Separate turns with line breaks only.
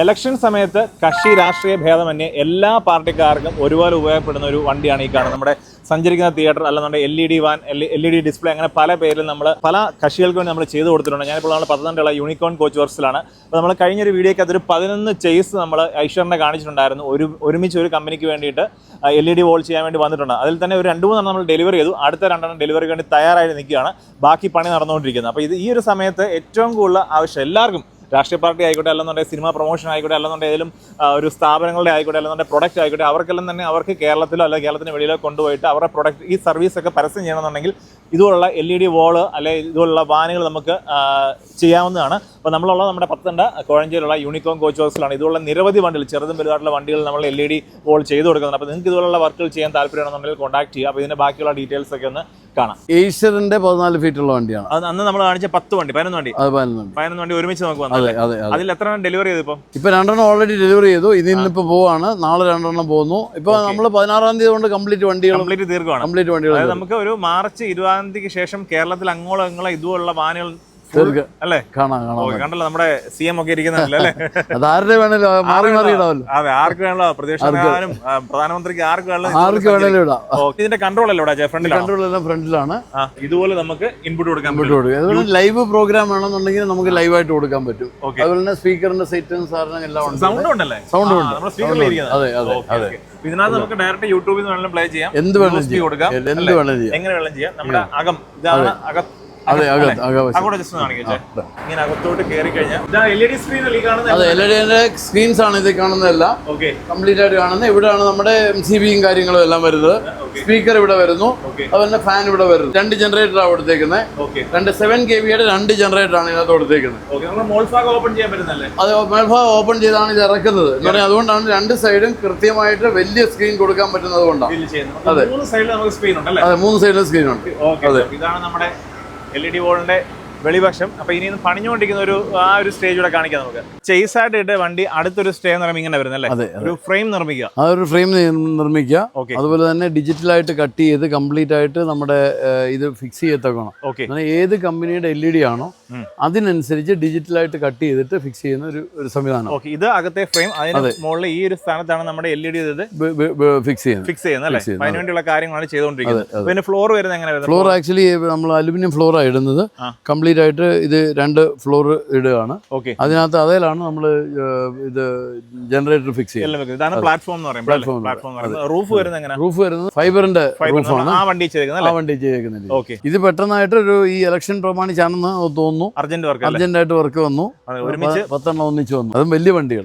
Election സമയത്ത് കക്ഷി രാഷ്ട്രീയ ഭേദമന്യേ എല്ലാ പാർട്ടിക്കാർക്കും ഒരുപോലെ ഉപയോഗപ്പെടുന്ന ഒരു വണ്ടിയാണ് ഈ കാണുന്നത്. നമ്മുടെ സഞ്ചരിക്കുന്ന തിയേറ്റർ അല്ലെന്നുണ്ടെങ്കിൽ LED വാൻ, LED ഡിസ്പ്ലേ, അങ്ങനെ പല പേരിൽ നമ്മൾ പല കക്ഷികൾക്ക് വേണ്ടി നമ്മൾ ചെയ്തു കൊടുത്തിട്ടുണ്ട്. ഞാനിപ്പോൾ നമ്മൾ പത്തനംതിട്ടയുള്ള യൂണിക്കോൺ കോച്ച് വർക്സിലാണ്. അപ്പോൾ നമ്മൾ കഴിഞ്ഞൊരു വീഡിയോയ്ക്ക് അതൊരു 11 ചെയ്സ് നമ്മൾ ഐശ്വറിനെ കാണിച്ചിട്ടുണ്ടായിരുന്നു. ഒരുമിച്ച് ഒരു കമ്പനിക്ക് വേണ്ടിയിട്ട് LED വോൾ ചെയ്യാൻ വേണ്ടി വന്നിട്ടുണ്ട്. അതിൽ തന്നെ ഒരു 2-3 നമ്മൾ ഡെലിവറി ചെയ്തു. അടുത്ത 2 ഡെലിവറിക്ക് വേണ്ടി തയ്യാറായി നിൽക്കുകയാണ്. ബാക്കി പണി നടന്നുകൊണ്ടിരിക്കുന്നത്. അപ്പോൾ ഈ ഒരു സമയത്ത് ഏറ്റവും കൂടുതൽ ആവശ്യം എല്ലാവർക്കും, രാഷ്ട്രീയ പാർട്ടി ആയിക്കോട്ടെ, അല്ലെന്നുണ്ടെങ്കിൽ സിനിമ പ്രൊമോഷൻ ആയിക്കോട്ടെ, അല്ലെന്നുണ്ടെങ്കിൽ ഏതെങ്കിലും ഒരു സ്ഥാപനങ്ങളുടെ ആയിക്കോട്ടെ, അല്ലെന്നുണ്ടെങ്കിൽ പ്രൊഡക്റ്റ് ആയിക്കോട്ടെ, അവർക്കെല്ലാം തന്നെ അവർക്ക് കേരളത്തിലോ അല്ലെങ്കിൽ കേരളത്തിന് വെളിയിലോ കൊണ്ടുപോയിട്ട് അവരുടെ പ്രൊഡക്റ്റ് ഈ സർവീസൊക്കെ പരസ്യം ചെയ്യണമെന്നുണ്ടെങ്കിൽ ഇതുപോലുള്ള LED വോള് അല്ലെങ്കിൽ ഇതുപോലുള്ള വാനുകൾ നമുക്ക് ചെയ്യാവുന്നതാണ്. അപ്പോൾ നമ്മളുള്ള നമ്മുടെ പത്തനംതിട്ട കോഴഞ്ചേരിയിലുള്ള യൂണിക്കോൺ കോച്ച് വർക്സിലാണ്. ഇതുപോലുള്ള നിരവധി വണ്ടികൾ, ചെറുതും വലുതായിട്ടുള്ള വണ്ടികൾ നമ്മൾ LED വോൾ ചെയ്ത് കൊടുക്കുന്നുണ്ട്. അപ്പോൾ നിങ്ങൾക്ക് ഇതുപോലുള്ള വർക്കുകൾ ചെയ്യാൻ താല്പര്യമാണെന്നുണ്ടെങ്കിൽ കോൺടാക്ട് ചെയ്യുക. അപ്പോൾ ഇതിൻ്റെ ബാക്കിയുള്ള ഡീറ്റെയിൽസ് ഒക്കെ ഒന്ന് കാണാം.
ഏഷ്യറിന്റെ 14 ഫീറ്റുള്ള വണ്ടിയാണ്.
അന്ന് നമ്മൾ കാണിച്ച 10 വണ്ടി, 11 വണ്ടി ഒരുമിച്ച് നമുക്ക് വന്നു. അതിൽ എത്ര ഡെലിവറി ചെയ്തു? ഇപ്പൊ
2 ഓൾറെഡി ഡെലിവറി ചെയ്തു. ഇന്നിപ്പോ പോവാണ്, നാളെ 2 പോകുന്നു. ഇപ്പൊ നമ്മൾ 16-ം തീയതി കൊണ്ട് കംപ്ലീറ്റ് തീർക്കുകയാണ്.
നമുക്ക് ഒരു മാർച്ച് 20-ാം തീയതിക്ക് ശേഷം കേരളത്തിൽ അങ്ങോളം ഇതുപോലുള്ള വാനുകൾ അല്ലേ കണ്ടല്ലോ. നമ്മുടെ CM ഒക്കെ ഇരിക്കുന്നില്ല അല്ലേ?
അതാരുടെ വേണല്ലോ മാറി ഇടാമല്ലോ.
അതെ, ആർക്ക് വേണല്ലോ, പ്രതിപക്ഷ പ്രധാനമന്ത്രിക്ക് ആർക്ക് വേണല്ലോ ഇടാം. ഇതിന്റെ കൺട്രോൾ അല്ലേ
ഫ്രണ്ടിലാണ്.
ഇതുപോലെ നമുക്ക് ഇൻപുട്ട് കൊടുക്കാം.
ലൈവ് പ്രോഗ്രാം വേണമെന്നുണ്ടെങ്കിൽ നമുക്ക് ലൈവായിട്ട് കൊടുക്കാൻ പറ്റും. അതുപോലെ തന്നെ സ്പീക്കറിന്റെ സെറ്റും സാറിനും എല്ലാം ഉണ്ട്.
സൗണ്ട് ഉണ്ടല്ലേ?
സൗണ്ട് ഉണ്ട്.
അതെ അതെ അതെ. ഇതിനകത്ത് നമുക്ക് ഡയറക്റ്റ് യൂട്യൂബിൽ നിന്ന് വേണമെങ്കിലും പ്ലേ ചെയ്യാം.
എന്ത് വേണം കൊടുക്കാം, എന്ത് വേണം ചെയ്യാം.
എങ്ങനെ വേണം ചെയ്യാം. നമ്മുടെ അകം ഇതാണ്.
അതെ,
ഇങ്ങനെ അകത്തോട്ട് കയറി കഴിഞ്ഞാൽ LED സ്ക്രീൻ കാണുന്നത്.
അതെ, LED സ്ക്രീൻസ് ആണ് ഇത് കാണുന്നതെല്ലാം. കംപ്ലീറ്റ് ആയിട്ട് കാണുന്നത്. ഇവിടെയാണ് നമ്മുടെ MCBയും കാര്യങ്ങളും എല്ലാം വരുന്നത്. സ്പീക്കർ ഇവിടെ വരുന്നു, അതുപോലെ ഫാൻ ഇവിടെ വരുന്നു. 2 ജനറേറ്ററാണ് കൊടുത്തേക്കുന്നത്. 7 kVയുടെ 2 ജനറേറ്ററാണ് ഇതിനകത്ത് കൊടുത്തേക്കുന്നത്. അത് മേൽഭാഗം ഓപ്പൺ ചെയ്താണ് ഇത് ഇറക്കുന്നത്. എന്ന് പറഞ്ഞാൽ അതുകൊണ്ടാണ് 2 സൈഡും കൃത്യമായിട്ട് വലിയ സ്ക്രീൻ കൊടുക്കാൻ പറ്റുന്നത് കൊണ്ടാണ്. അതെ, 3 സൈഡിലും സ്ക്രീൻ ഉണ്ട്.
അതെ, ഇതാണ് നമ്മുടെ LED വോളിന്റെ വെളിവശം. അപ്പൊ ഇനി പണിഞ്ഞുകൊണ്ടിരിക്കുന്ന ഒരു സ്റ്റേജ് കൂടെ കാണിക്കാം നമുക്ക്. ചേസ് ആയിട്ട് ഇട്ട് വണ്ടി അടുത്തൊരു സ്റ്റേ എന്ന് പറയുമ്പോൾ ഇങ്ങനെ വരുന്നല്ലേ, ഒരു ഫ്രെയിം നിർമ്മിക്കുക.
അതൊരു ഫ്രെയിം നിർമ്മിക്കുക. അതുപോലെ തന്നെ ഡിജിറ്റലായിട്ട് കട്ട് ചെയ്ത് കംപ്ലീറ്റ് ആയിട്ട് നമ്മുടെ ഇത് ഫിക്സ് ചെയ്യത്തക്കണം. ഏത് കമ്പനിയുടെ LED ആണോ അതിനനുസരിച്ച് ഡിജിറ്റലായിട്ട് കട്ട് ചെയ്തിട്ട് ഫിക്സ് ചെയ്യുന്ന ഒരു സംവിധാനം.
ഇത് അകത്തെ ഫ്രെയിം, അതിന് മുകളിൽ ഈ ഒരു സ്ഥാനത്താണ് നമ്മുടെ LED ഫിക്സ് ചെയ്യുന്നത് അല്ലേ? അതിനുവേണ്ടിയുള്ള കാര്യങ്ങളാണ് ചെയ്തുകൊണ്ടിരിക്കുന്നത്. പിന്നെ ഫ്ലോർ വരുന്നത് എങ്ങനെ?
ഫ്ലോർ ആക്ച്വലി നമ്മൾ അലുമിനിയം ഫ്ലോറാണ് ഇടുന്നത്. കംപ്ലീറ്റ് ആയിട്ട് ഇത് 2 ഫ്ലോർ ഇടുകയാണ്. അതിനകത്ത് അതേലാണ് നമ്മൾ ഇത് ജനറേറ്റർ ഫിക്സ് ചെയ്യുന്നത്.
റൂഫ്
വരുന്നത് ഫൈബറിന്റെ റൂഫാണ് ആ വണ്ടി ചെയ്തേക്കുന്നത്. ഇത് പെട്ടെന്നായിട്ട് ഈ ഇലക്ഷൻ പ്രമാണിച്ചാണെന്ന് തോന്നുന്നു. അർജന്റ് ആയിട്ട് വർക്ക് വന്നു. 10 ഒന്നിച്ച് വന്നു. അതും വലിയ വണ്ടികൾ.